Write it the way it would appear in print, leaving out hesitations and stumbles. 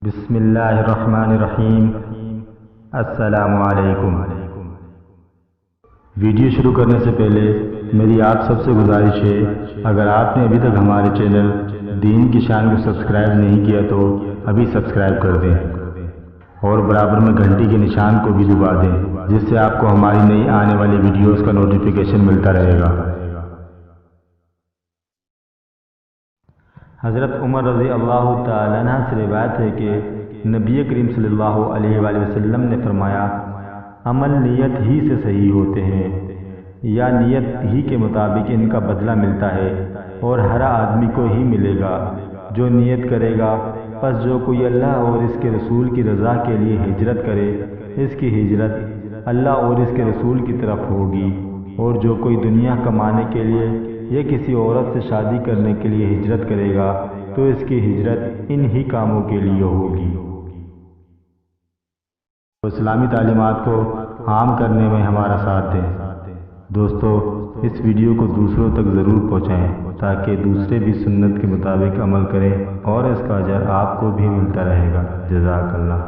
بسم اللہ الرحمن الرحیم۔ السلام علیکم۔ ویڈیو شروع کرنے سے پہلے میری آپ سب سے گزارش ہے، اگر آپ نے ابھی تک ہمارے چینل دین کی شان کو سبسکرائب نہیں کیا تو ابھی سبسکرائب کر دیں اور برابر میں گھنٹی کے نشان کو بھی دبا دیں، جس سے آپ کو ہماری نئی آنے والی ویڈیوز کا نوٹیفیکیشن ملتا رہے گا۔ حضرت عمر رضی اللہ تعالیٰ عنہ سے روایت ہے کہ نبی کریم صلی اللہ علیہ وآلہ وسلم نے فرمایا، عمل نیت ہی سے صحیح ہوتے ہیں یا نیت ہی کے مطابق ان کا بدلہ ملتا ہے، اور ہر آدمی کو ہی ملے گا جو نیت کرے گا۔ پس جو کوئی اللہ اور اس کے رسول کی رضا کے لیے ہجرت کرے، اس کی ہجرت اللہ اور اس کے رسول کی طرف ہوگی، اور جو کوئی دنیا کمانے کے لیے یا کسی عورت سے شادی کرنے کے لیے ہجرت کرے گا تو اس کی ہجرت انہی کاموں کے لیے ہوگی۔ اسلامی تعلیمات کو عام کرنے میں ہمارا ساتھ دیں۔ دوستو، اس ویڈیو کو دوسروں تک ضرور پہنچائیں تاکہ دوسرے بھی سنت کے مطابق عمل کریں اور اس کا اجر آپ کو بھی ملتا رہے گا۔ جزاک اللہ۔